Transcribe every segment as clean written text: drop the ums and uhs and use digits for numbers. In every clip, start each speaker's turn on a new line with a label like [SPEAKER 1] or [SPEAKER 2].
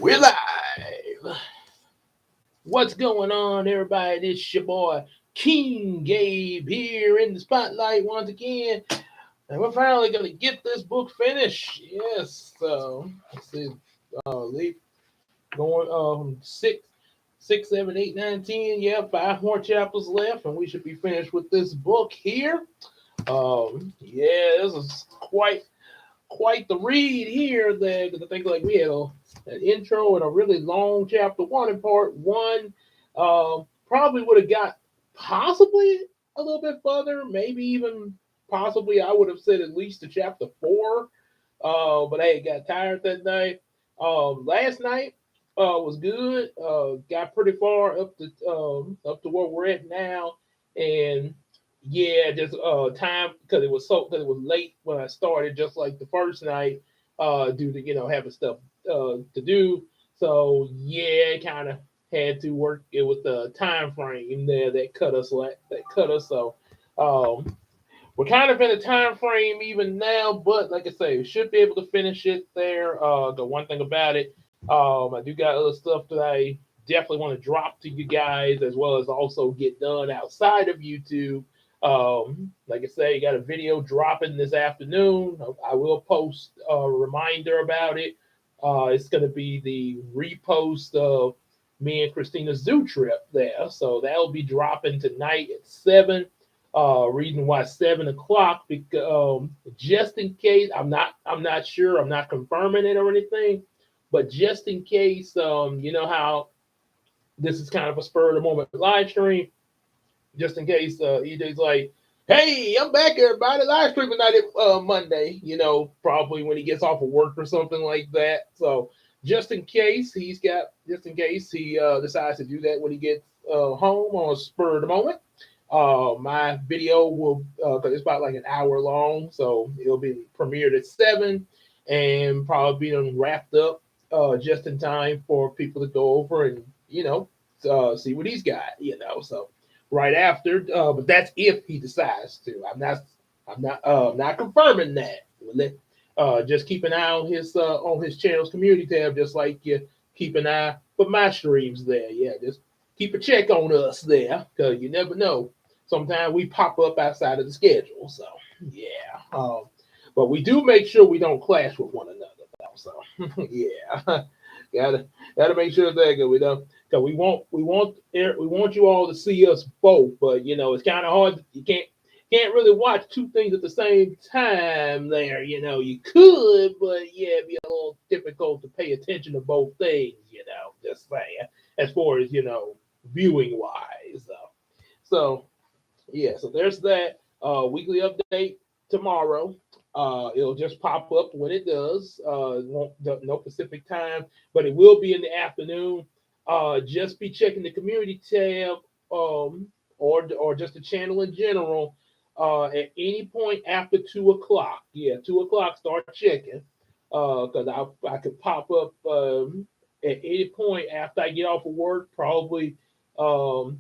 [SPEAKER 1] We're live. What's going on, everybody? This your boy King Gabe here in the spotlight once again, and we're finally gonna get this book finished. Yes, so let's see, leave going six, 7, 8, 9, 10. Yeah, 5 more chapters left, and we should be finished with this book here. Yeah, this is quite the read here. Because I think like we had an intro and a really long chapter one in part one. Probably would have got possibly a little bit further, maybe even possibly I would have said at least to chapter four. But I got tired that night. Last night was good. Got pretty far up to where we're at now, and yeah, just time because it was late when I started, just like the first night, due to having stuff to do. So yeah, kind of had to work. It was the time frame there that cut us. That cut us. So um, we're kind of in a time frame even now, but like I say, we should be able to finish it there. The one thing about it, I do got other stuff that I definitely want to drop to you guys, as well as also get done outside of YouTube. Like I say, got a video dropping this afternoon. I will post a reminder about it. It's going to be the repost of me and Christina's zoo trip there, so that'll be dropping tonight at 7. Reason why 7 o'clock, because just in case I'm not sure, I'm not confirming it or anything, but just in case, you know how this is kind of a spur of the moment live stream. Just in case EJ's like, "Hey, I'm back, everybody! Live stream tonight at Monday." Probably when he gets off of work or something like that. So just in case he decides to do that when he gets home on a spur of the moment. My video will, because it's about like an hour long, so it'll be premiered at 7 and probably be wrapped up just in time for people to go over and see what he's got. So right after, but that's if he decides to. I'm not confirming that. Just keep an eye on his channel's community tab, just like you keep an eye for my streams there. Yeah, just keep a check on us there, because you never know. Sometimes we pop up outside of the schedule. So yeah, but we do make sure we don't clash with one another though. So yeah, gotta make sure that we don't, because we want you all to see us both. But it's kind of hard. You can't really watch two things at the same time there. You could, but yeah, it'd be a little difficult to pay attention to both things. Just saying, as far as viewing wise. So yeah, so there's that weekly update tomorrow. It'll just pop up when it does. No Pacific time, but it will be in the afternoon. Just be checking the community tab, or just the channel in general. At any point after 2 o'clock. Yeah, 2 o'clock. Start checking. Because I could pop up at any point after I get off of work, probably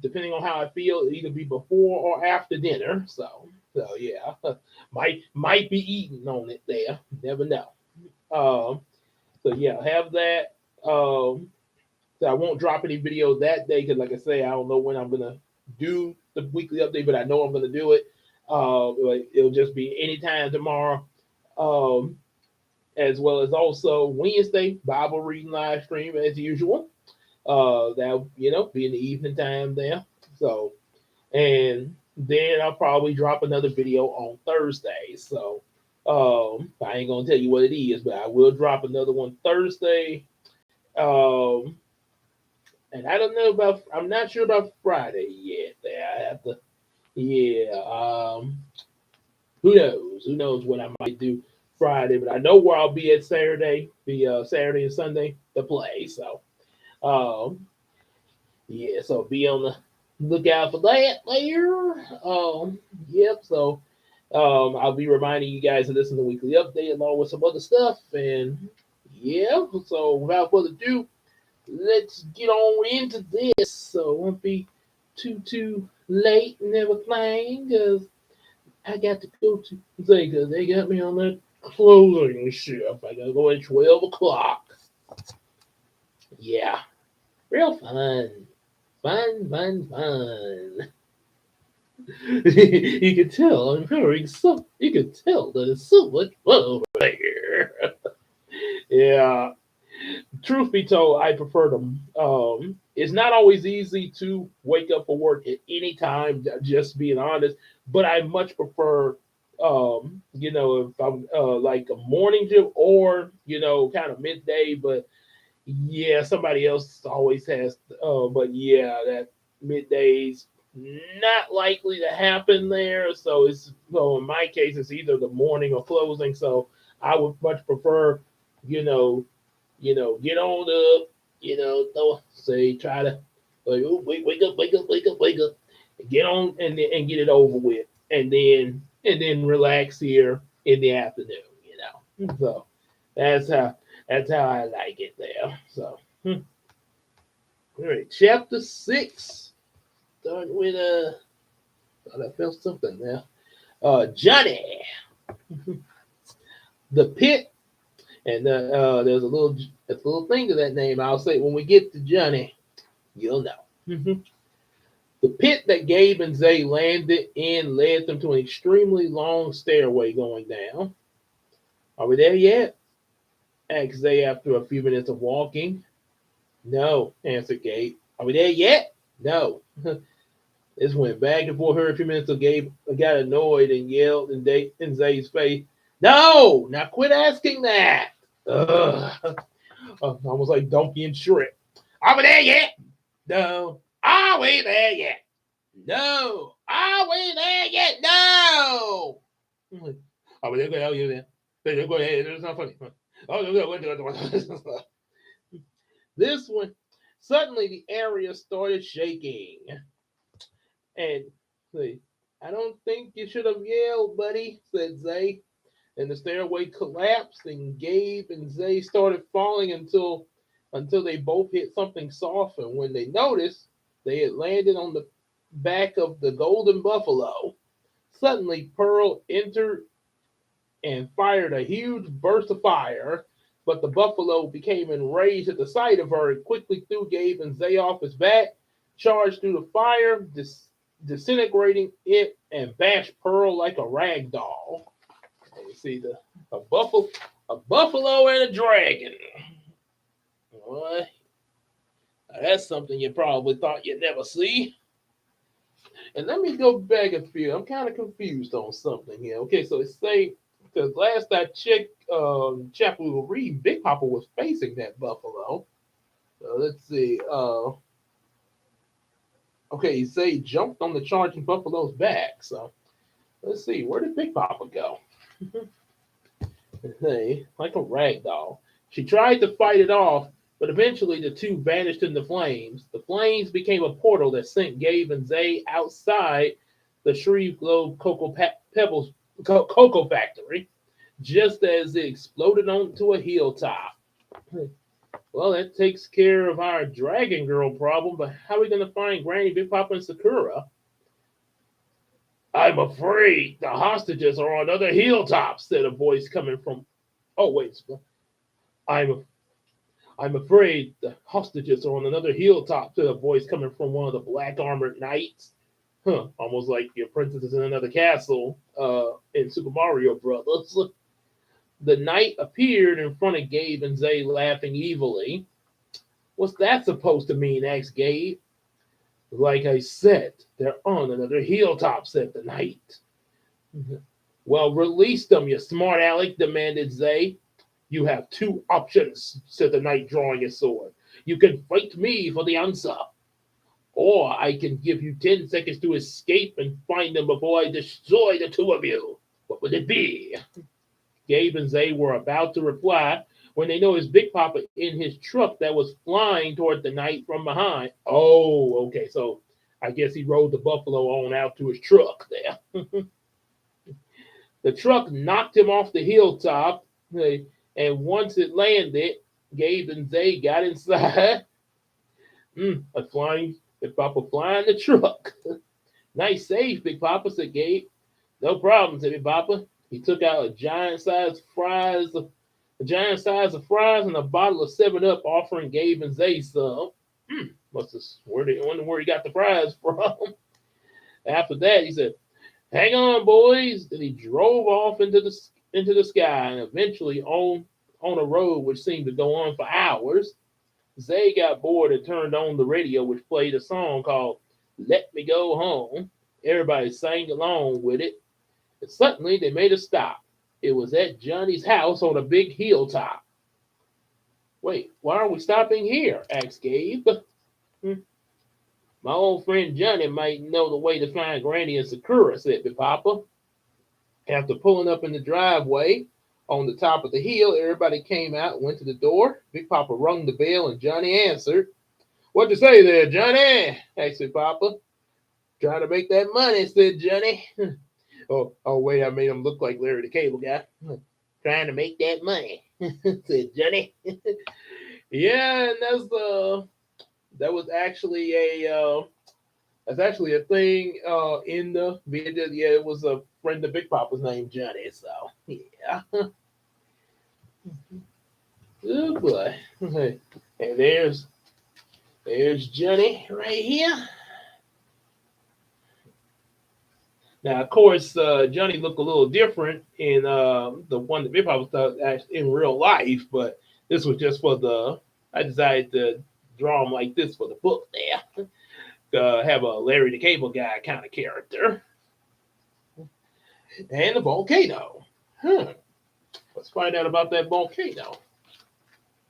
[SPEAKER 1] depending on how I feel, it'll either be before or after dinner. So yeah, might be eating on it there. Never know. Um, so yeah, have that. So I won't drop any videos that day because, like I say, I don't know when I'm gonna do the weekly update, but I know I'm gonna do it. It'll just be anytime tomorrow. Um, as well as also Wednesday Bible reading live stream as usual. That be in the evening time there. So, and then I'll probably drop another video on Thursday. So I ain't gonna tell you what it is, but I will drop another one Thursday. Um, and I don't know about. I'm not sure about Friday yet. There, I have to. Yeah. Who knows? Who knows what I might do Friday? But I know where I'll be at Saturday. The Saturday and Sunday to play. So. Um, Yeah, so be on the lookout for that later. Yep. So, I'll be reminding you guys to listen to the weekly update along with some other stuff. And yeah, so without further ado, let's get on into this. So it won't be too late and everything, because I got to go to say because they got me on that closing shift. I gotta go at 12 o'clock. Yeah, real fun. Fun, fun, fun. You can tell I'm hearing so. You can tell that it's so much fun over there. Yeah. Truth be told, I prefer them. It's not always easy to wake up for work at any time. Just being honest, but I much prefer, if I'm like a morning shift or kind of midday. But yeah, somebody else always has. But yeah, that middays not likely to happen there. So in my case, it's either the morning or closing. So I would much prefer, you know, get on up, try to like, oh, wake up, wake up, wake up, wake up, and get on and get it over with, and then relax here in the afternoon. So that's how that's how I like it there. So all right, chapter 6. Starting with thought I felt something there. Johnny, the pit, and there's a little thing to that name. I'll say when we get to Johnny, you'll know. The pit that Gabe and Zay landed in led them to an extremely long stairway going down. Are we there yet? Asked Zay after a few minutes of walking. No, answered Gabe. Are we there yet? No. This went back and forth her a few minutes ago. Gabe got annoyed and yelled in Zay's face, no! Now quit asking that! Ugh. Almost like Donkey and Shrek. Are we there yet? No. Are we there yet? No. Are we there yet? No. Are we there? Oh, you there? Go ahead. It's not funny. Oh, this one, suddenly the area started shaking. And see, I don't think you should have yelled, buddy, said Zay. And the stairway collapsed, and Gabe and Zay started falling until they both hit something soft. And when they noticed, they had landed on the back of the golden buffalo. Suddenly, Pearl entered and fired a huge burst of fire. But the buffalo became enraged at the sight of her and quickly threw Gabe and Zay off his back, charged through the fire, disintegrating it, and bashed Pearl like a rag doll. And you see a buffalo and a dragon. Boy, that's something you probably thought you'd never see. And let me go back a few. I'm kind of confused on something here. Okay, so it say because last I checked, chapter we were reading, Big Papa was facing that buffalo. So let's see. Okay, he say he jumped on the charging buffalo's back. So let's see, where did Big Papa go? Hey, like a rag doll. She tried to fight it off, but eventually the two vanished in the flames. The flames became a portal that sent Gabe and Zay outside the Shreve Globe Pebbles cocoa factory, just as it exploded onto a hilltop. Well, that takes care of our Dragon Girl problem, but how are we going to find Granny, Big Papa, and Sakura? I'm afraid the hostages are on other hilltops, said a voice coming from. Oh, wait. I'm I'm afraid the hostages are on another hilltop, said a voice coming from one of the black armored knights. Huh, almost like your princess is in another castle in Super Mario Brothers. The knight appeared in front of Gabe and Zay, laughing evilly. What's that supposed to mean? Asked Gabe. Like I said, they're on another hilltop, said the knight. Well, release them, you smart aleck, demanded Zay. You have two options, said the knight, drawing his sword. You can fight me for the answer, or I can give you 10 seconds to escape and find them before I destroy the two of you. What would it be? Gabe and Zay were about to reply when they noticed Big Papa in his truck that was flying toward the knight from behind. Oh, okay, so I guess he rode the buffalo on out to his truck there. The truck knocked him off the hilltop, and once it landed, Gabe and Zay got inside. Big Papa flying the truck. Nice save, Big Papa, said Gabe. No problem, said Big Papa. He took out a giant size of fries, and a bottle of 7 Up, offering Gabe and Zay some. Must have wonder where he got the fries from. After that, he said, "Hang on, boys." Then he drove off into the sky and eventually on a road which seemed to go on for hours. Zay got bored and turned on the radio, which played a song called "Let Me Go Home." Everybody sang along with it, and suddenly they made a stop. It was at Johnny's house on a big hilltop. "Wait, why are we stopping here?" asked Gabe. "Hmm, My old friend Johnny might know the way to find Granny and Sakura," said Big Papa. After pulling up in the driveway on the top of the hill, everybody came out and went to the door. Big Papa rung the bell and Johnny answered. "What you say there, Johnny?" asked Big Papa. "Trying to make that money," said Johnny. Oh, wait, I made him look like Larry the Cable Guy. "Trying to make that money," said Johnny. Yeah, and that was actually a thing in the video. Yeah, it was a friend of Big Papa's named Johnny. So yeah. Oh boy. And there's Johnny right here. Now, of course, Johnny looked a little different in the one that Big Papa thought actually in real life, but this was just for the. I decided to draw him like this for the book there. Have a Larry the Cable Guy kind of character. And the volcano. Let's find out about that volcano.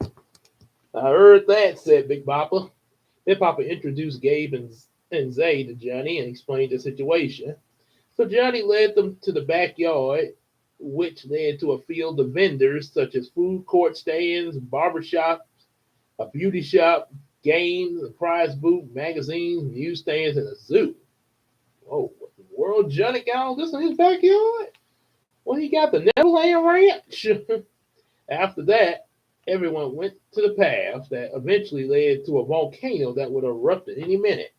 [SPEAKER 1] "I heard that," said Big Papa. Big Papa introduced Gabe and Zay to Johnny and explained the situation. So Johnny led them to the backyard, which led to a field of vendors such as food court stands, barber shops, a beauty shop, games, a prize booth, magazines, newsstands, and a zoo. Oh, what in the world? Johnny got all this in his backyard? Well, he got the Neverland Ranch. After that, everyone went to the path that eventually led to a volcano that would erupt at any minute.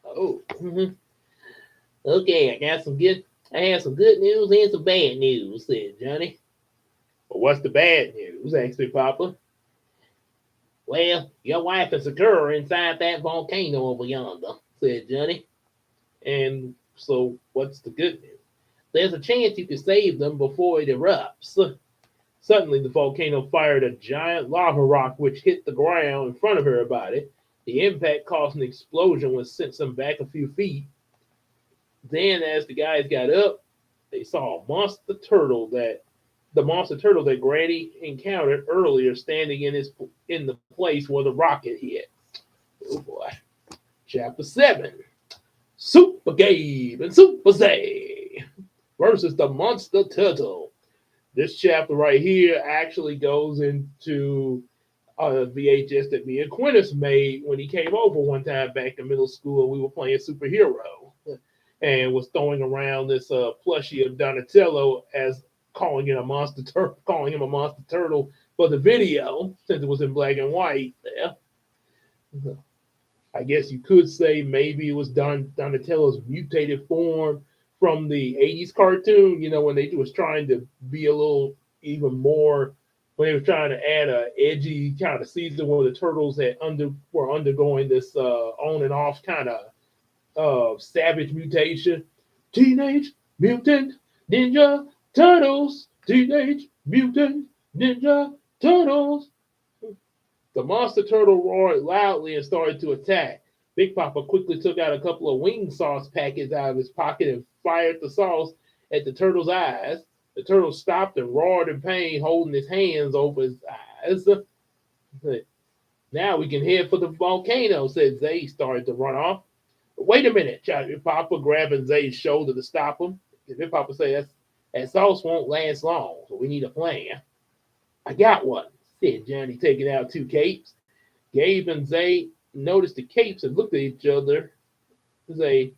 [SPEAKER 1] Oh, okay, I have some good news and some bad news," said Johnny. "Well, what's the bad news?" asked Big Papa. "Well, your wife and Sakura are inside that volcano over yonder," said Johnny. "And so, what's the good news?" "There's a chance you can save them before it erupts." Suddenly, the volcano fired a giant lava rock which hit the ground in front of everybody. The impact caused an explosion which sent them back a few feet. Then, as the guys got up, they saw the monster turtle that Granny encountered earlier, standing in the place where the rocket hit. Oh boy! Chapter 7: Super Gabe and Super Zay versus the monster turtle. This chapter right here actually goes into a VHS that me and Quintus made when he came over one time back in middle school. We were playing superhero and was throwing around this plushie of Donatello as calling him a monster turtle for the video since it was in black and white. Yeah. I guess you could say maybe it was Donatello's mutated form from the '80s cartoon. You know, when they was trying to be a little even more, when they were trying to add a edgy kind of season where the turtles were undergoing this on and off kind of savage mutation. Teenage Mutant Ninja Turtles. Teenage Mutant Ninja Turtles. The monster turtle roared loudly and started to attack. Big Papa quickly took out a couple of wing sauce packets out of his pocket and fired the sauce at the turtle's eyes. The turtle stopped and roared in pain, holding his hands over his eyes. "Now we can head for the volcano," said Zay. He started to run off. "Wait a minute," shouted Big Papa, grabbing Zay's shoulder to stop him. Big Papa said, "That sauce won't last long, so we need a plan." "I got one," said Johnny, taking out 2 capes. Gabe and Zay noticed the capes and looked at each other. Zay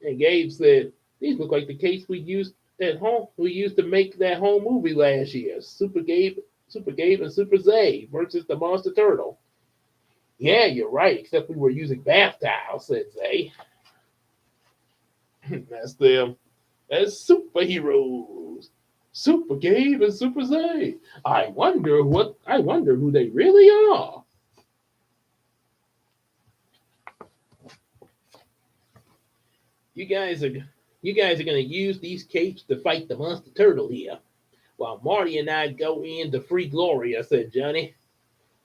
[SPEAKER 1] and Gabe said, "These look like the capes we used at home. We used to make that home movie last year. Super Gabe, and Super Zay versus the Monster Turtle." "Yeah, you're right, except we were using bath towels," said Zay. That's them. as superheroes. Super Gabe and Super Zay. I wonder who they really are. You guys are you guys are gonna use these capes to fight the monster turtle here. While Marty and I go in to free Gloria, said Johnny.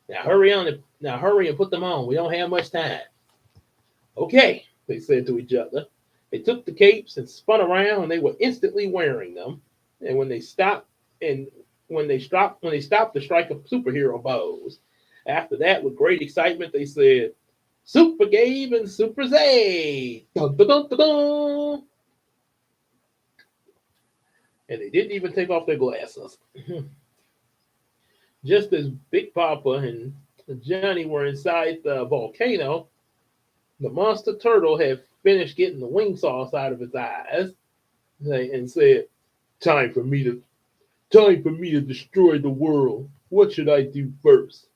[SPEAKER 1] Now hurry and put them on. We don't have much time. Okay, they said to each other. They took the capes and spun around and they were instantly wearing them. And and when they stopped to strike a superhero pose. After that, with great excitement, they said, Super Gabe and Super Zay. Dun, dun, dun, dun, dun. And they didn't even take off their glasses. Just as Big Papa and Johnny were inside the volcano, the monster turtle had finished getting the wing sauce out of its eyes and said, Time for me to Time for me to destroy the world. What should I do first?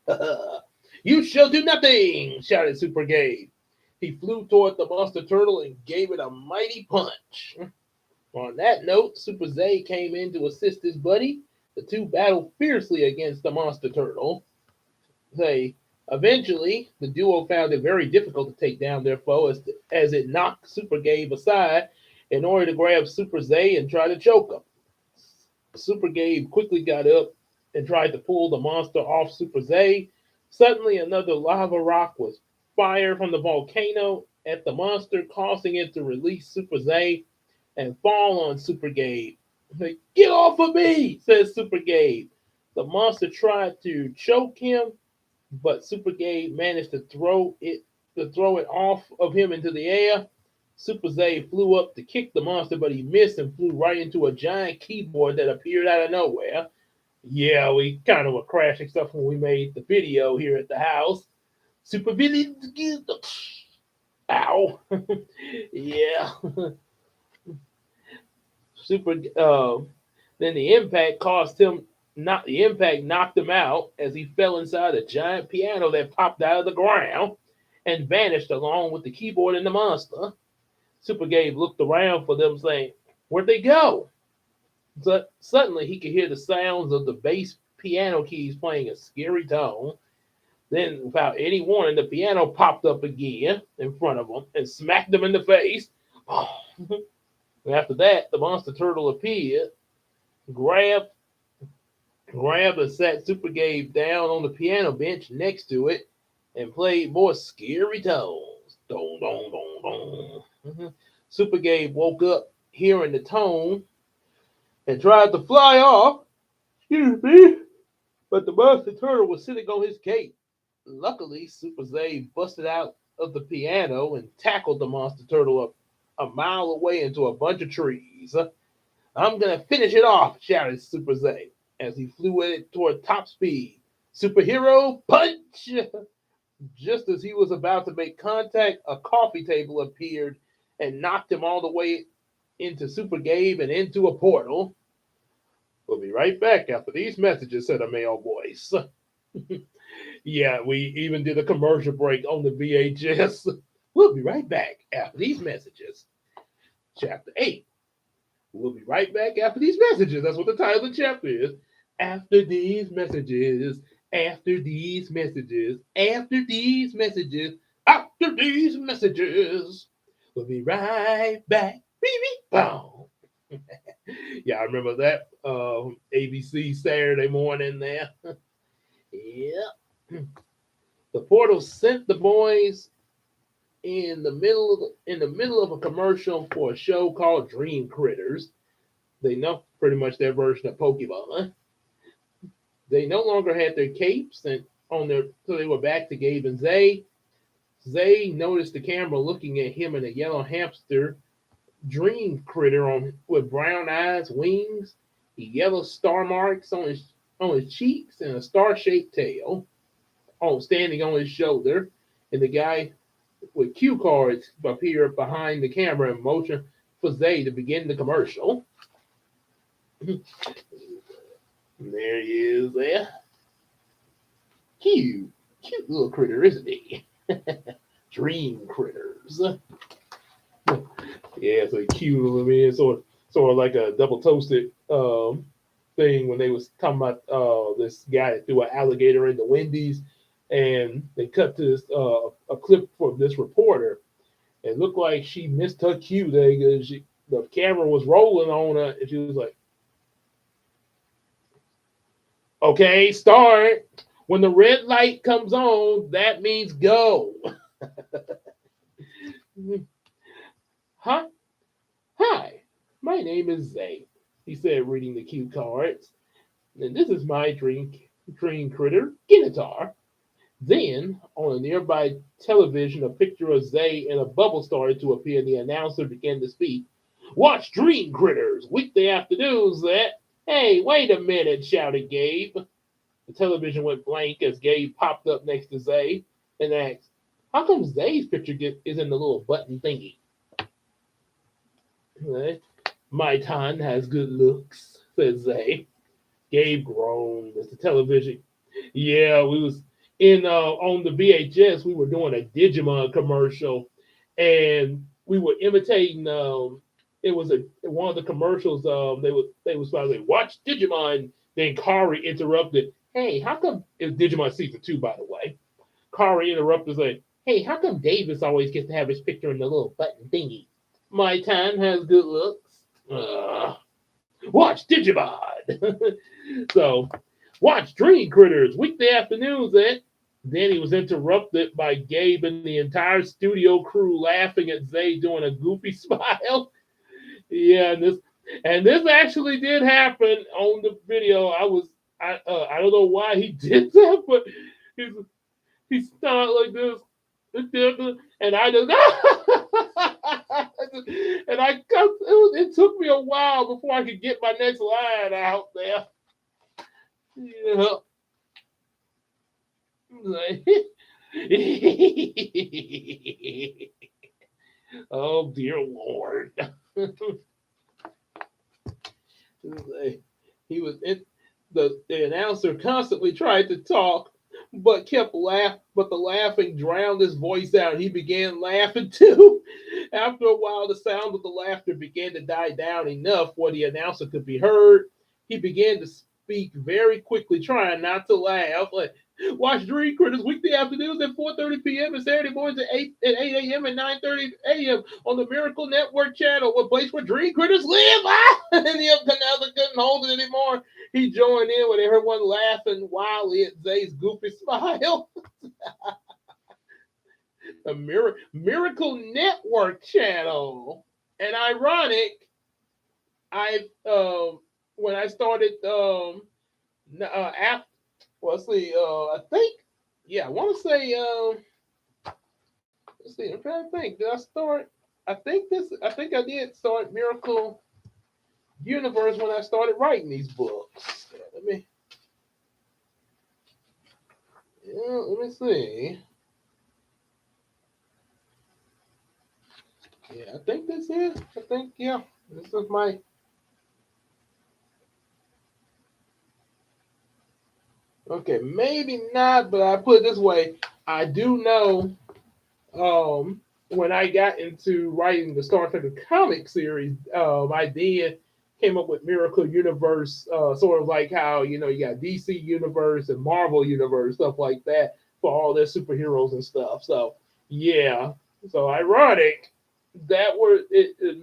[SPEAKER 1] You shall do nothing, shouted Super Gabe. He flew toward the monster turtle and gave it a mighty punch. On that note, Super Zay came in to assist his buddy. The two battled fiercely against the monster turtle. They Eventually, the duo found it very difficult to take down their foe as it knocked Super Gabe aside in order to grab Super Zay and try to choke him. Super Gabe quickly got up and tried to pull the monster off Super Zay. Suddenly, another lava rock was fired from the volcano at the monster, causing it to release Super Zay and fall on Super Gabe. Get off of me, says Super Gabe. The monster tried to choke him, but Super Gabe managed to throw it off of him into the air. Super Zay flew up to kick the monster, but he missed and flew right into a giant keyboard that appeared out of nowhere. Yeah, we kind of were crashing stuff when we made the video here at the house. Super Billy, ow, yeah. Super. Then the impact caused him not the impact knocked him out as he fell inside a giant piano that popped out of the ground and vanished along with the keyboard and the monster. Super Gabe looked around for them, saying, Where'd they go? But suddenly he could hear the sounds of the bass piano keys playing a scary tone. Then, without any warning, the piano popped up again in front of him and smacked him in the face. After that, the monster turtle appeared, grabbed and sat Super Gabe down on the piano bench next to it and played more scary tones. Dong, dong, dong, dong. Super Gabe woke up hearing the tone and tried to fly off. Excuse me. But the monster turtle was sitting on his cape. Luckily, Super Zay busted out of the piano and tackled the monster turtle up a mile away into a bunch of trees. I'm gonna finish it off, shouted Super Zay as he flew at it toward top speed. Superhero punch! Just as he was about to make contact, a coffee table appeared and knocked him all the way into Super Gabe and into a portal. We'll be right back after these messages, said a male voice. Yeah, we even did a commercial break on the VHS. We'll be right back after these messages. Chapter 8. We'll be right back after these messages. That's what the title of the chapter is. After these messages, after these messages, after these messages, after these messages. We'll be right back. Beep, beep, boom. Yeah, I remember that ABC Saturday morning there. Yeah. The portal sent the boys in the middle of a commercial for a show called Dream Critters. They know pretty much their version of Pokemon. They no longer had their capes and so they were back to Gabe and Zay. Zay noticed the camera looking at him and a yellow hamster dream critter with brown eyes, wings, yellow star marks on his cheeks, and a star-shaped tail. Standing on his shoulder, and the guy with cue cards appeared behind the camera and motioned for Zay to begin the commercial. There he is there. Cute little critter, isn't he? Dream critters. Yeah, so cute little man. sort of like a double toasted thing when they was talking about this guy that threw an alligator into Wendy's, and they cut to this a clip from this reporter. It looked like she missed her cue there because the camera was rolling on her, and she was like, "Okay, start. When the red light comes on, that means go." Huh? Hi, my name is Zay, he said, reading the cue cards. And this is my dream critter, Guitar. Then, on a nearby television, a picture of Zay and a bubble started to appear, and the announcer began to speak. Watch Dream Critters, weekday afternoons at. Hey, wait a minute, shouted Gabe. The television went blank as Gabe popped up next to Zay and asked, how come Zay's picture is in the little button thingy? My ton has good looks, said Zay. Gabe groaned as the television. Yeah, we was in on the VHS. We were doing a Digimon commercial, and we were imitating. It was one of the commercials. They was probably watch Digimon. Then Kari interrupted. Hey, how come it was Digimon season 2, by the way? Kari interrupted, saying, "Hey, how come Davis always gets to have his picture in the little button thingy? My time has good looks. Watch Digimon." So, watch Dream Critters weekday afternoons at. Then he was interrupted by Gabe and the entire studio crew laughing at Zay doing a goofy smile. Yeah, and this actually did happen on the video. I don't know why he did that, but he's he started like this, and I just and it took me a while before I could get my next line out there. Yeah. Oh dear Lord. He was in the announcer constantly tried to talk but kept but the laughing drowned his voice out. He began laughing too. After a while the sound of the laughter began to die down enough where the announcer could be heard. He began to speak very quickly, trying not to laugh. Like, watch Dream Critters weekday afternoons at 4:30 p.m. and Saturday mornings at 8 a.m. and 9:30 a.m. on the Miracle Network channel, a place where Dream Critters live. And the announcer couldn't hold it anymore. He joined in when they heard one laughing wildly at Zay's goofy smile. The Miracle Network channel. And ironic, I when I started after, well, let's see, I think, yeah, I want to say, let's see, I'm trying to think. Did I start? I think I did start Miracle Universe when I started writing these books. Let me see. Yeah, I think that's it. I think, yeah, this is my. Okay, maybe not, but I put it this way. I do know when I got into writing the Star Trek comic series, I did came up with Miracle Universe, sort of like how you got DC Universe and Marvel Universe, stuff like that for all their superheroes and stuff. So yeah, so ironic that were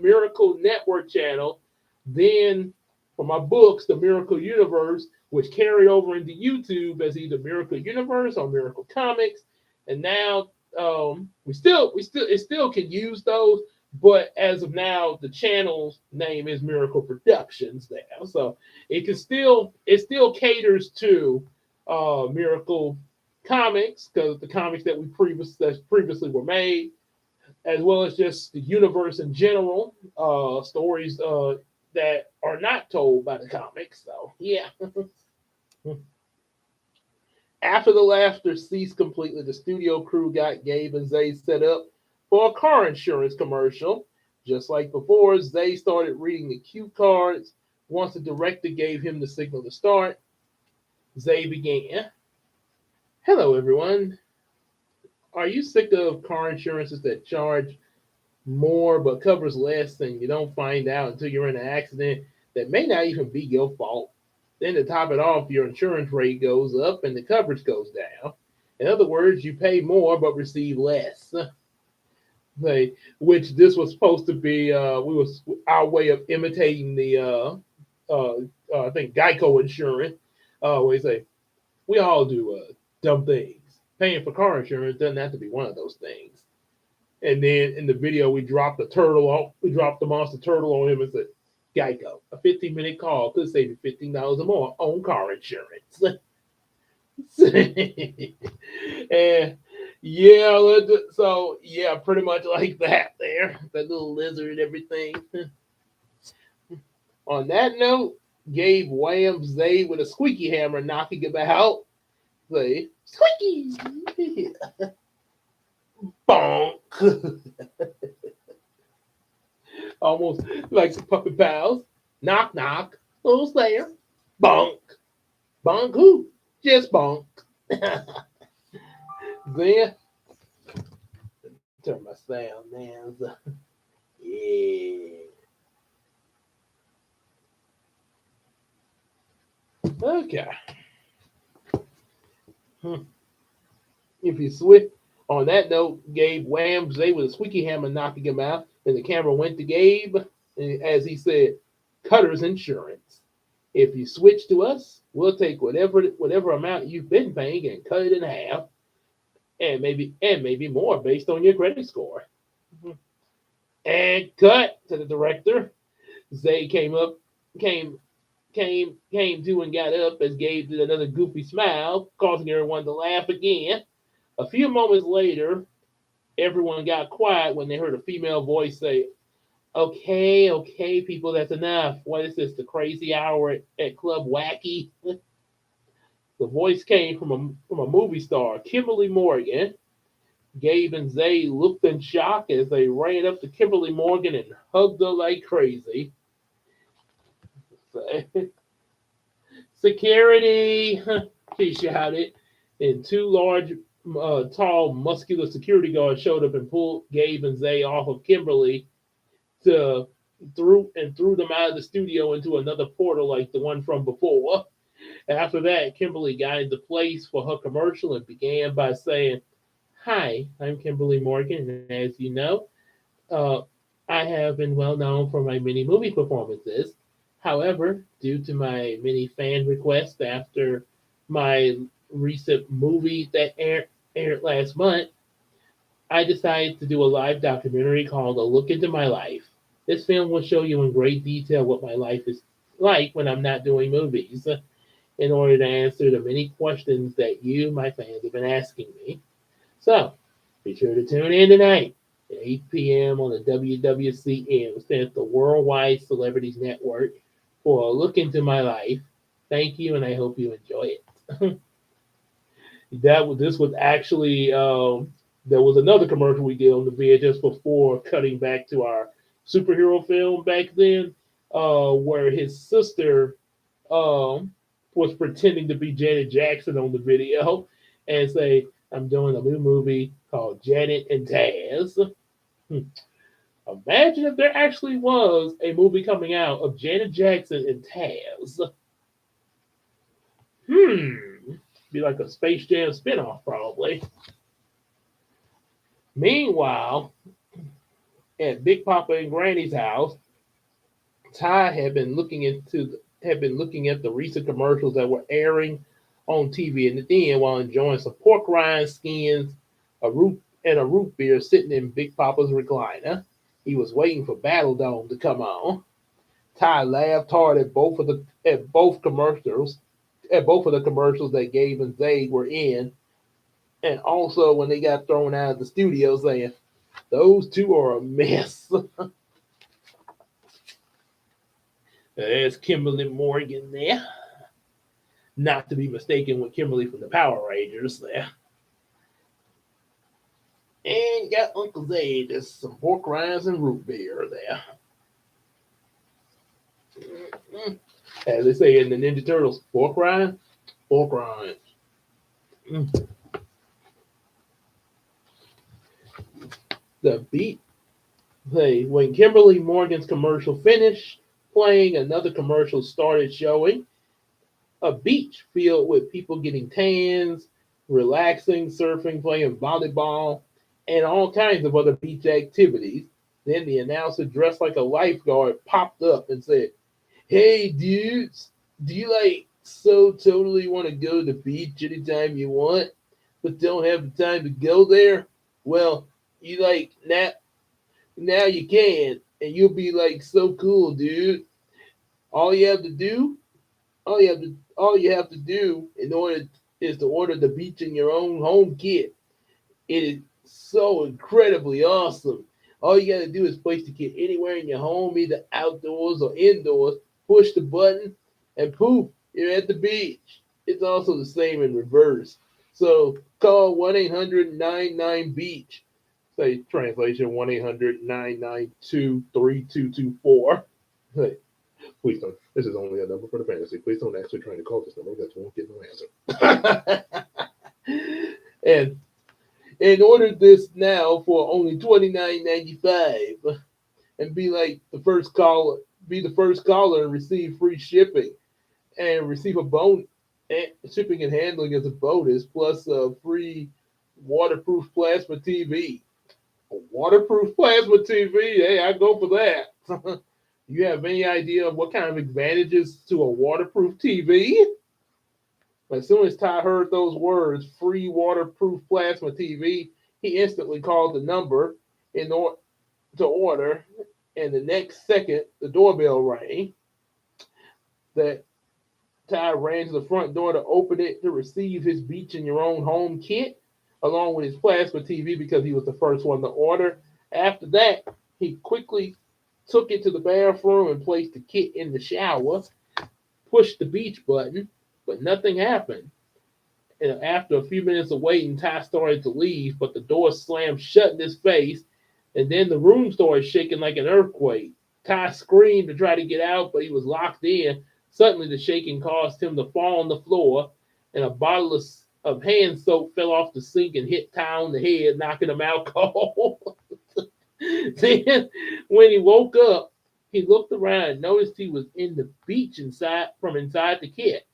[SPEAKER 1] Miracle Network channel. Then for my books, the Miracle Universe, which carried over into YouTube as either Miracle Universe or Miracle Comics, and now we still can use those, but as of now, the channel's name is Miracle Productions now, so it still caters to Miracle Comics because the comics that previously were made, as well as just the universe in general, stories that are not told by the comics. So yeah. After the laughter ceased completely, the studio crew got Gabe and Zay set up for a car insurance commercial. Just like before, Zay started reading the cue cards. Once the director gave him the signal to start, Zay began. Hello, everyone. Are you sick of car insurances that charge more but covers less, and you don't find out until you're in an accident that may not even be your fault. Then to top it off, your insurance rate goes up and the coverage goes down. In other words, you pay more but receive less. Which this was supposed to be, we was our way of imitating the, uh, I think Geico insurance, where they say we all do dumb things. Paying for car insurance doesn't have to be one of those things. And then in the video, we dropped the monster turtle on him and said, Geico, a 15-minute call could save you $15 or more on car insurance. And yeah, so yeah, pretty much like that there. That little lizard and everything. On that note, Gabe whams Zay with a squeaky hammer, knocking him out. Say, squeaky! Bonk! Almost like some puppy pals. Knock, knock. Who's there? Bonk. Bonk who? Just bonk. Then, turn my sound down. So, yeah. Okay. If you switch, on that note, Gabe whams Zay with a squeaky hammer, knocking him out. Then the camera went to Gabe, and as he said, Cutter's insurance. If you switch to us, we'll take whatever amount you've been paying and cut it in half, and maybe more based on your credit score. And cut to the director. Zay came came to and got up as Gabe did another goofy smile, causing everyone to laugh again. A few moments later, everyone got quiet when they heard a female voice say, Okay, okay, people, that's enough. What is this, the crazy hour at Club Wacky? The voice came from a movie star, Kimberly Morgan. Gabe and Zay looked in shock as they ran up to Kimberly Morgan and hugged her like crazy. Security, she shouted, and two large, tall, muscular security guards showed up and pulled Gabe and Zay off of Kimberly to threw them out of the studio into another portal like the one from before. After that, Kimberly got into place for her commercial and began by saying, Hi, I'm Kimberly Morgan, and as you know, uh, I have been well known for my many movie performances. However, due to my many fan requests after my recent movie that aired last month, I decided to do a live documentary called A Look Into My Life. This film will show you in great detail what my life is like when I'm not doing movies, in order to answer the many questions that you, my fans, have been asking me. So, be sure to tune in tonight at 8 p.m. on the WWCN, stands the Worldwide Celebrities Network, for a look into my life. Thank you, and I hope you enjoy it. This was actually there was another commercial we did on the VHS before cutting back to our superhero film back then, where his sister was pretending to be Janet Jackson on the video and say, I'm doing a new movie called Janet and Taz. Imagine if there actually was a movie coming out of Janet Jackson and Taz. Be like a Space Jam spinoff, probably. Meanwhile, at Big Papa and Granny's house, Ty had been looking at the recent commercials that were airing on TV in the den while enjoying some pork rind skins, a root beer sitting in Big Papa's recliner. He was waiting for Battle Dome to come on. Ty laughed hard at both of the commercials that Gabe and Zayd were in, and also when they got thrown out of the studio, saying those two are a mess. There's Kimberly Morgan there, not to be mistaken with Kimberly from the Power Rangers there. And got Uncle Zayd. There's some pork rinds and root beer there. Mm-hmm. As they say in the Ninja Turtles, pork rinds, pork rinds. Mm. The beat Hey, when Kimberly Morgan's commercial finished playing, another commercial started showing a beach filled with people getting tans, relaxing, surfing, playing volleyball, and all kinds of other beach activities. Then the announcer, dressed like a lifeguard, popped up and said, "Hey, dudes, do you so totally want to go to the beach anytime you want, but don't have the time to go there? Well, you now you can, and you'll be so cool, dude. All you have to do all you have to do in order is to order the beach in your own home kit. It is so incredibly awesome. All you gotta do is place the kit anywhere in your home, either outdoors or indoors, push the button, and poof, you're at the beach. It's also the same in reverse. So call 1-800-99-BEACH. Say translation 1-800-992-3224. Hey, please don't. This is only a number for the fantasy. Please don't actually try to call this number because you won't get no answer. And order this now for only $29.95 and be the first caller and receive free shipping and receive a bonus. And shipping and handling is a bonus plus a free waterproof plasma TV. A waterproof plasma TV. Hey, I go for that. You have any idea of what kind of advantages to a waterproof TV? As soon as Ty heard those words, free waterproof plasma TV, he instantly called the number in order to order, and the next second, the doorbell rang. That Ty ran to the front door to open it to receive his beach in your own home kit, along with his plasma TV because he was the first one to order. After that, he quickly took it to the bathroom and placed the kit in the shower, pushed the beach button, but nothing happened. And after a few minutes of waiting, Ty started to leave, but the door slammed shut in his face, and then the room started shaking like an earthquake. Ty screamed to try to get out, but he was locked in. Suddenly, the shaking caused him to fall on the floor, and a bottle of hand soap fell off the sink and hit Ty on the head, knocking him out cold. Then, when he woke up, he looked around and noticed he was in the beach inside the kit.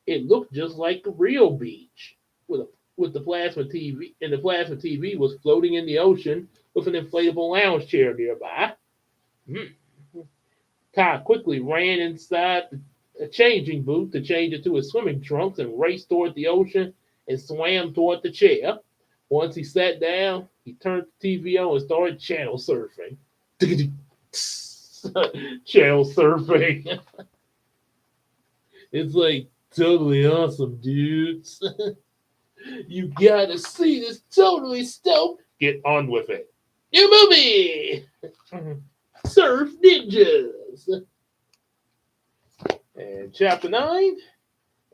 [SPEAKER 1] It looked just like a real beach with the plasma TV, and the plasma TV was floating in the ocean with an inflatable lounge chair nearby. Hmm. Kai quickly ran inside a changing booth to change into his swimming trunks and raced toward the ocean and swam toward the chair. Once he sat down, he turned the TV on and started channel surfing. Channel surfing. It's totally awesome, dudes. You gotta see this, totally stoked. Get on with it. New movie! Surf Ninjas. And chapter 9.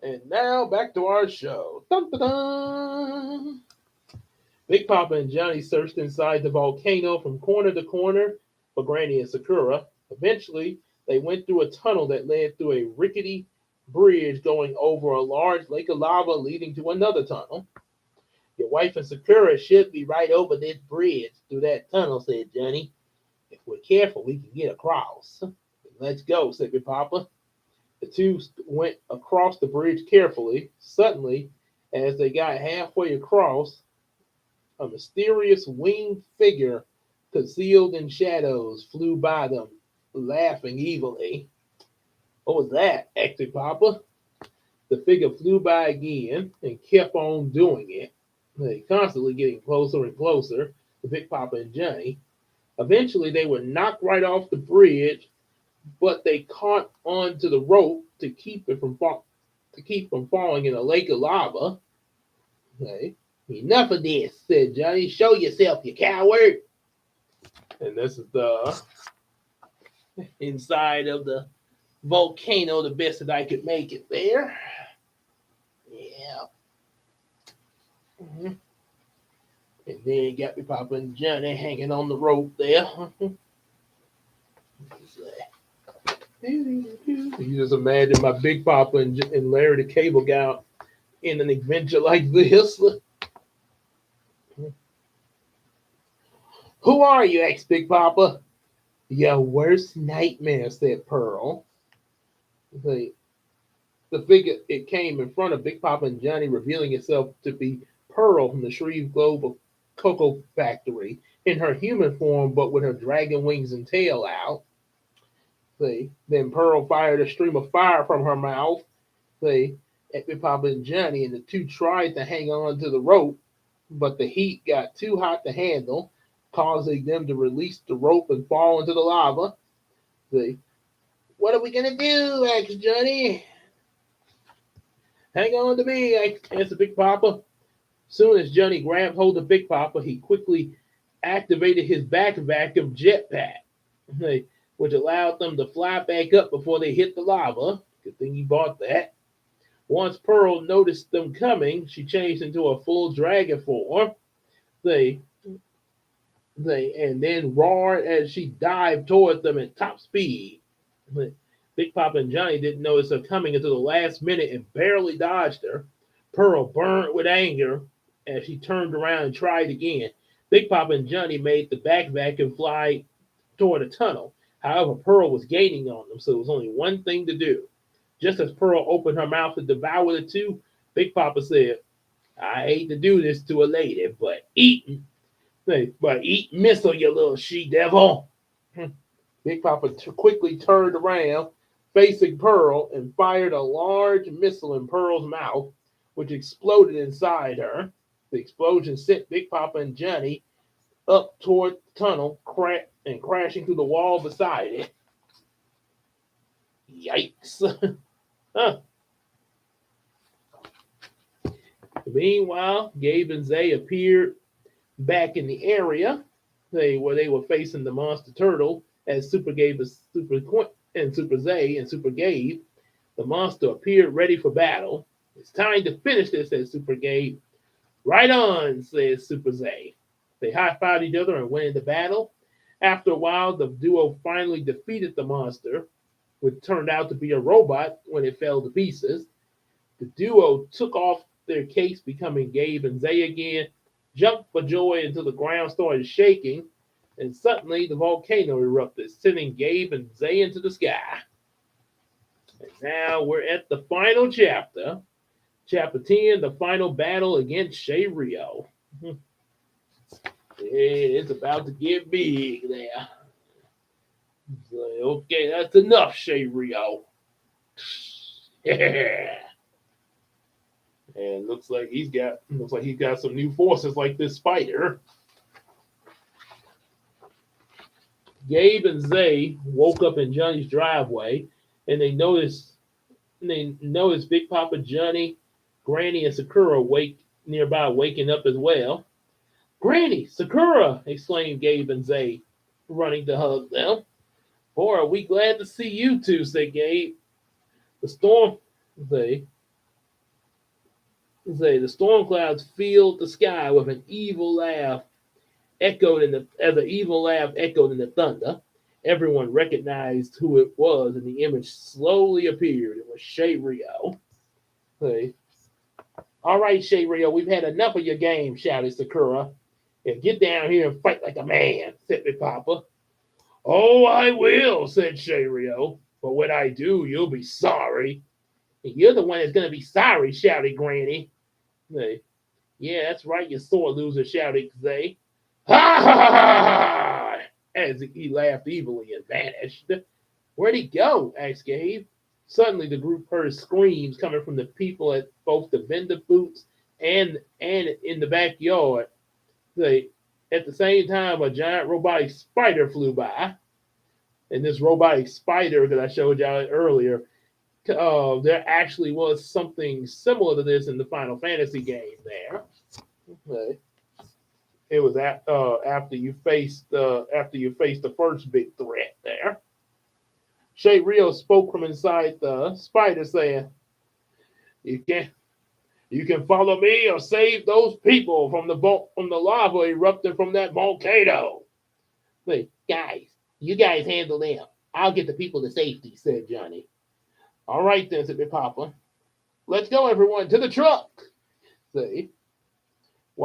[SPEAKER 1] And now back to our show. Dun, dun, dun. Big Papa and Johnny searched inside the volcano from corner to corner for Granny and Sakura. Eventually, they went through a tunnel that led through a rickety bridge going over a large lake of lava leading to another tunnel. Your wife and Sakura should be right over this bridge through that tunnel, said Johnny. If we're careful, we can get across. Let's go, said Big Papa. The two went across the bridge carefully. Suddenly, as they got halfway across, a mysterious winged figure concealed in shadows flew by them, laughing evilly. What was that? Asked Big Papa. The figure flew by again and kept on doing it. They constantly getting closer and closer to Big Papa and Johnny. Eventually, they were knocked right off the bridge, but they caught onto the rope to keep from falling in a lake of lava. Okay. Enough of this, said Johnny. Show yourself, you coward. And this is the inside of the volcano, the best that I could make it there. Yeah. Mm-hmm. And then you got me Papa and Johnny hanging on the rope there. You just imagine my Big Papa and Larry the Cable Guy in an adventure like this. Who are you? Asked Big Papa. Your worst nightmare, said Pearl. The, the figure it came in front of Big Papa and Johnny, revealing itself to be Pearl from the Shreve Globe of Cocoa Factory in her human form, but with her dragon wings and tail out. Then Pearl fired a stream of fire from her mouth. At Big Papa and Johnny, and the two tried to hang on to the rope, but the heat got too hot to handle, causing them to release the rope and fall into the lava. See, what are we gonna do? Asked Johnny. Hang on to me, answered Big Papa. Soon as Johnny grabbed hold of Big Papa, he quickly activated his back vacuum jetpack, which allowed them to fly back up before they hit the lava. Good thing he bought that. Once Pearl noticed them coming, she changed into a full dragon form. They, and then roared as she dived toward them at top speed. Big Papa and Johnny didn't notice her coming until the last minute and barely dodged her. Pearl burned with anger as she turned around and tried again. Big Papa and Johnny made the back vacuum fly toward a tunnel. However, Pearl was gaining on them, so there was only one thing to do. Just as Pearl opened her mouth to devour the two, Big Papa said, I hate to do this to a lady, but eat missile, you little she devil. Big Papa quickly turned around, facing Pearl, and fired a large missile in Pearl's mouth, which exploded inside her. The explosion sent Big Papa and Johnny up toward the tunnel and crashing through the wall beside it. Yikes. Huh. Meanwhile, Gabe and Zay appeared back in the area where they were facing the monster turtle as Super Gabe and Super Zay and Super Gabe. The monster appeared ready for battle. It's time to finish this, said Super Gabe. Right on, says Super Zay. They high-fived each other and went into battle. After a while, the duo finally defeated the monster, which turned out to be a robot when it fell to pieces. The duo took off their capes, becoming Gabe and Zay again, jumped for joy until the ground started shaking, and suddenly the volcano erupted, sending Gabe and Zay into the sky. And now we're at the final chapter. Chapter 10, the final battle against Shay Rio. It's about to get big there. Okay, that's enough, Shay Rio. Yeah. And looks like he's got some new forces like this spider. Gabe and Zay woke up in Johnny's driveway, and they noticed Big Papa, Johnny, Granny, and Sakura nearby waking up as well. Granny, Sakura! Exclaimed Gabe and Zay, running to hug them. Boy, are we glad to see you two, said Gabe. The storm clouds filled the sky with an evil laugh echoed in the thunder. Everyone recognized who it was, and the image slowly appeared. It was Shay Rio. All right, Shay Rio, we've had enough of your game, shouted Sakura. And get down here and fight like a man, said Big Papa. Oh, I will, said Shay Rio. But when I do, you'll be sorry. And you're the one that's going to be sorry, shouted Granny. Yeah, that's right, you sore loser, shouted Zay. Ha ha ha ha! As he laughed evilly and vanished. Where'd he go? Asked Gabe. Suddenly, the group heard screams coming from the people at both the vendor booths and in the backyard. At the same time, a giant robotic spider flew by. And this robotic spider that I showed y'all earlier, there actually was something similar to this in the Final Fantasy game there. It was after you faced the first big threat there. Shay Rio spoke from inside the spider, saying, "You can follow me or save those people from the lava erupting from that volcano." Guys, you guys handle them. I'll get the people to safety," said Johnny. "All right then," said Big Papa. "Let's go, everyone, to the truck." See?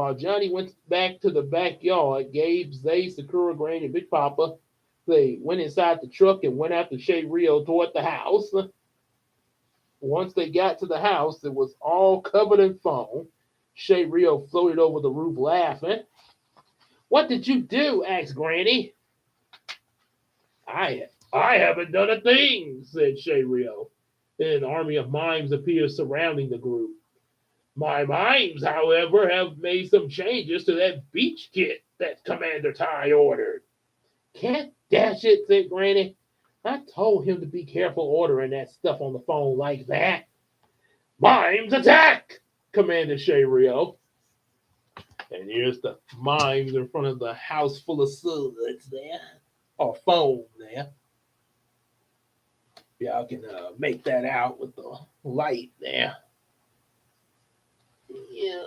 [SPEAKER 1] While Johnny went back to the backyard, Gabe, Zay, Sakura, Granny, and Big Papa, they went inside the truck and went after Shay Rio toward the house. Once they got to the house, it was all covered in foam. Shay Rio floated over the roof laughing. "What did you do?" asked Granny. I haven't done a thing," said Shay Rio. An army of mimes appeared surrounding the group. "My mimes, however, have made some changes to that beach kit that Commander Ty ordered." "Can't dash it," said Granny. "I told him to be careful ordering that stuff on the phone like that." "Mimes attack!" commanded Shay Rio. And here's the mimes in front of the house full of suds there, or foam there. Y'all can make that out with the light there. Yeah.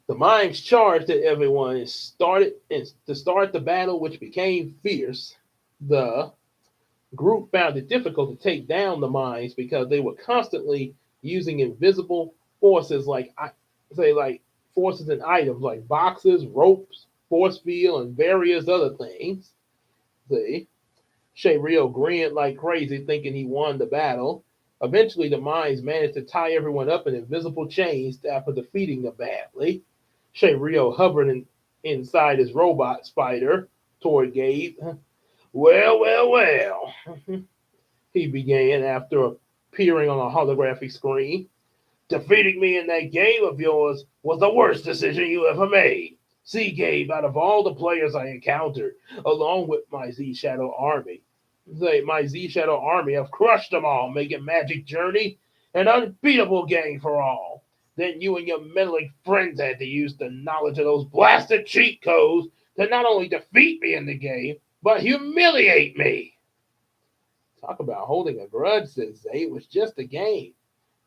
[SPEAKER 1] The mimes charged at everyone and to start the battle, which became fierce. The group found it difficult to take down the mimes because they were constantly using invisible forces like forces and items like boxes, ropes, force field, and various other things. See? Shay Rio grinned like crazy, thinking he won the battle. Eventually, the mimes managed to tie everyone up in invisible chains after defeating them badly. Shay Rio hovered inside his robot spider toward Gabe. Well, he began after appearing on a holographic screen. "Defeating me in that game of yours was the worst decision you ever made. See, Gabe, out of all the players I encountered, along with my Z Shadow army, my Z Shadow army have crushed them all, making Magic Journey an unbeatable game for all. Then you and your meddling friends had to use the knowledge of those blasted cheat codes to not only defeat me in the game, but humiliate me." Talk about holding a grudge, says Zay. "It was just a game."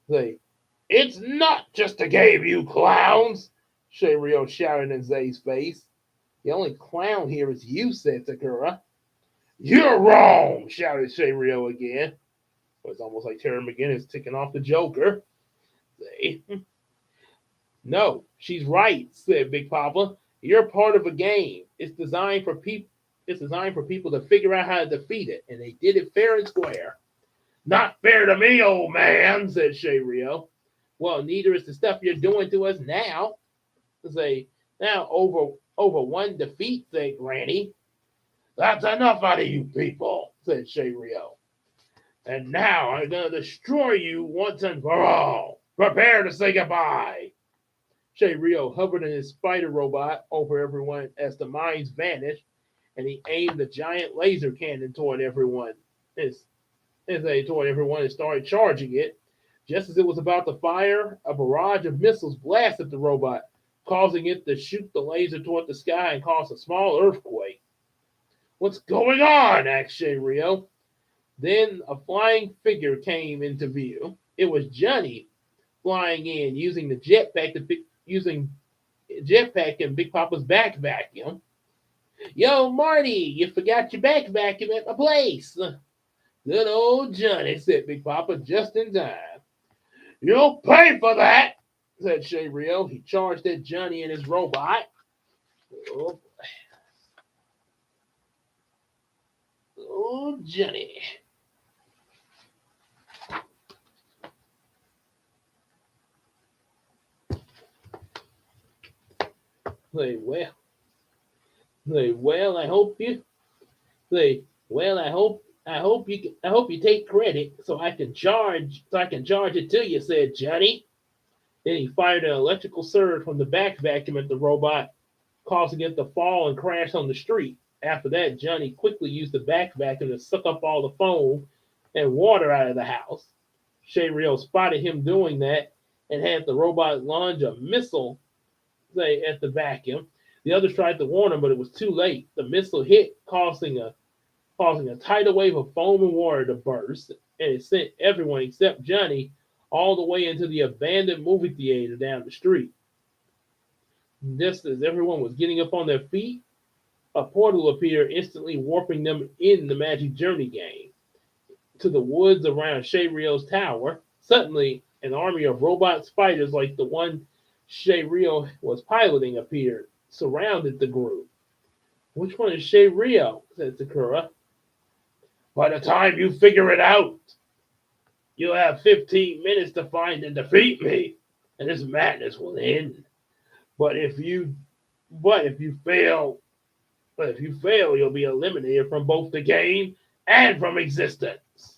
[SPEAKER 1] Zay, "It's not just a game, you clowns!" Shay Rio shouted in Zay's face. "The only clown here is you," said Sakura. "You're wrong!" shouted Shay Rio again. It's almost like Terry McGinnis ticking off the Joker. Zay, "No, she's right," said Big Papa. "You're part of a game. It's designed for people. It's designed for people to figure out how to defeat it, and they did it fair and square." "Not fair to me, old man," said Shay Rio. "Well, neither is the stuff you're doing to us now." Say, "Now over one defeat," said Granny. "That's enough out of you people," said Shay Rio. "And now I'm gonna destroy you once and for all. Prepare to say goodbye." Shay Rio hovered in his spider robot over everyone as the mines vanished, and he aimed a giant laser cannon toward everyone. Toward everyone and started charging it. Just as it was about to fire, a barrage of missiles blasted the robot, causing it to shoot the laser toward the sky and cause a small earthquake. "What's going on?" asked Shay Rio. Then a flying figure came into view. It was Johnny flying in using jetpack and Big Papa's back vacuum. "Yo, Marty, you forgot your back vacuum at my place." "Good old Johnny," said Big Papa just in time. "You'll pay for that," said Shay Rio. He charged at Johnny and his robot. Oh, oh Johnny. Say, well, I hope you. Well, I hope you take credit so I can charge it to you," said Johnny. Then he fired an electrical surge from the back vacuum at the robot, causing it to fall and crash on the street. After that, Johnny quickly used the back vacuum to suck up all the foam and water out of the house. Shay Rio spotted him doing that and had the robot launch a missile at the vacuum. The others tried to warn him, but it was too late. The missile hit, causing a tidal wave of foam and water to burst, and it sent everyone except Johnny all the way into the abandoned movie theater down the street. Just as everyone was getting up on their feet, a portal appeared, instantly warping them in the Magic Journey game to the woods around Shay Rio's tower. Suddenly, An army of robot spiders like the one Shay Rio was piloting appeared, surrounded the group. Which one is Shay Rio? Said Sakura. By the time you figure it out, you'll have 15 minutes to find and defeat me, and this madness will end. But if you but if you fail, you'll be eliminated from both the game and from existence.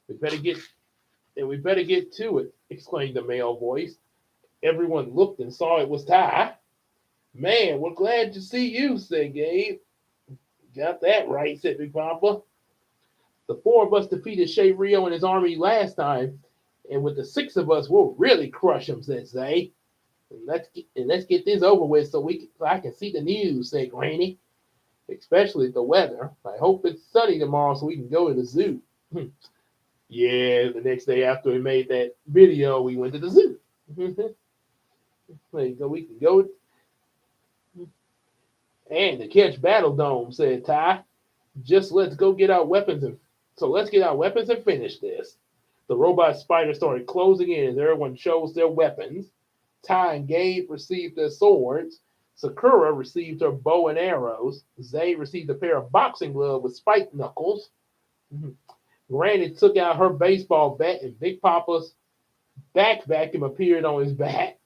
[SPEAKER 1] We better get we better get to it, exclaimed the male voice. Everyone looked and saw it was Ty. Man, we're glad to see you, said Gabe. Got that right, said Big Papa. The four of us defeated Shay Rio and his army last time, and with the six of us, we'll really crush him, said Zay. Let's get this over with so I can see the news, said Granny. Especially the weather. I hope it's sunny tomorrow so we can go to the zoo. Yeah, the next day after we made that video, we went to the zoo. So we can go and to catch Battle Dome, said Ty. Let's get our weapons and finish this. The robot spiders started closing in as everyone chose their weapons. Ty and Gabe received their swords. Sakura received her bow and arrows. Zay received a pair of boxing gloves with spike knuckles. Granny took out her baseball bat, and Big Papa's back vacuum appeared on his back.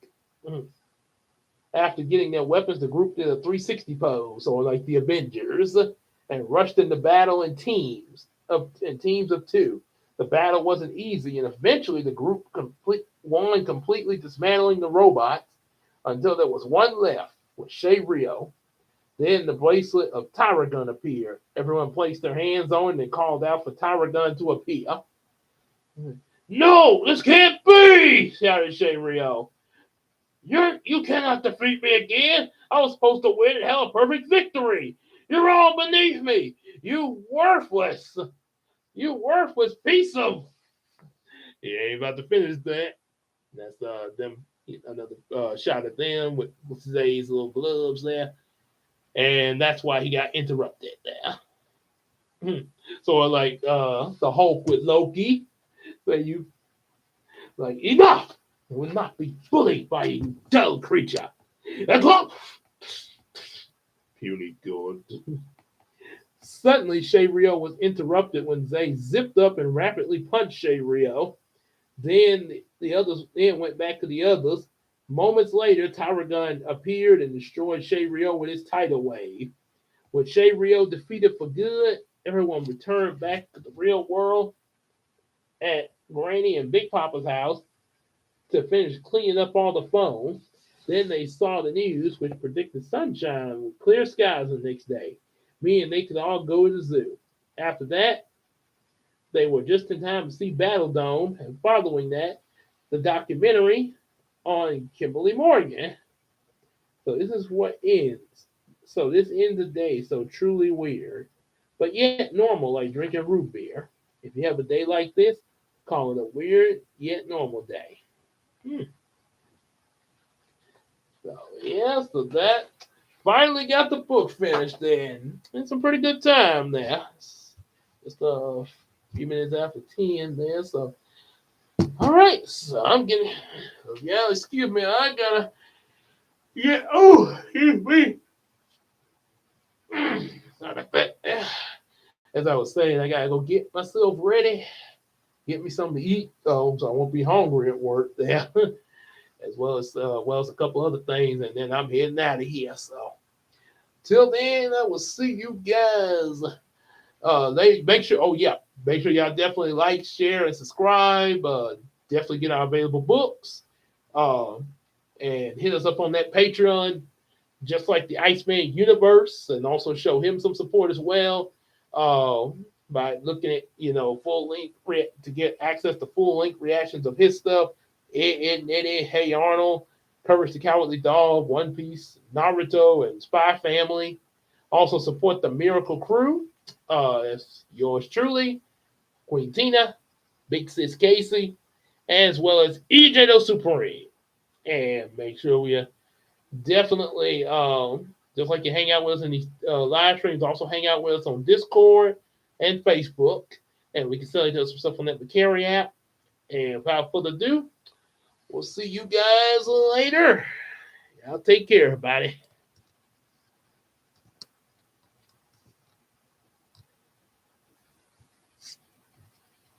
[SPEAKER 1] After getting their weapons, the group did a 360 pose, or like the Avengers, and rushed into battle in teams of two. The battle wasn't easy, and eventually the group won, completely dismantling the robots until there was one left with Shay Rio. Then the bracelet of Tyragun appeared. Everyone placed their hands on it and called out for Tyragun to appear. No, this can't be, shouted Shay Rio. You cannot defeat me again. I was supposed to win and have a perfect victory. You're all beneath me. You worthless piece of. He ain't about to finish that. That's them another shot at them with Zay's little gloves there, and that's why he got interrupted there. So like the Hulk with Loki, where you like enough. I will not be bullied by you dull creature. And look, puny good. Suddenly, Shay Rio was interrupted when Zay zipped up and rapidly punched Shay Rio. Then the others went back to the others. Moments later, Tyragun appeared and destroyed Shay Rio with his tidal wave. With Shay Rio defeated for good, everyone returned back to the real world at Granny and Big Papa's house to finish cleaning up all the phones. Then they saw the news, which predicted sunshine with clear skies the next day, meaning they could all go to the zoo. After that, they were just in time to see Battle Dome, and following that, the documentary on Kimberly Morgan. So this is what ends. So this ends the day so truly weird, but yet normal, like drinking root beer. If you have a day like this, call it a weird yet normal day. So yeah, so that finally got the book finished then. It's a pretty good time there. Just a few minutes after 10 there. So all right, so I'm getting excuse me, I gotta excuse me. As I was saying, I gotta go get myself ready, get me something to eat, so I won't be hungry at work there. As well as a couple other things, and then I'm heading out of here. So till then, I will see you guys. Make sure y'all definitely like, share, and subscribe. Definitely get our available books. And hit us up on that Patreon, just like the Iceman Universe, and also show him some support as well. By looking at full length to get access to full length reactions of his stuff. Hey Arnold, Courage the Cowardly Dog, One Piece, Naruto, and Spy Family. Also support the Miracle Crew. It's yours truly, Queen Tina, Big Sis Casey, as well as EJ the Supreme. And make sure we definitely, just like you hang out with us in these live streams, also hang out with us on Discord and Facebook. And we can sell you some stuff on that Vicari app. And without further ado, we'll see you guys later. Y'all take care, everybody.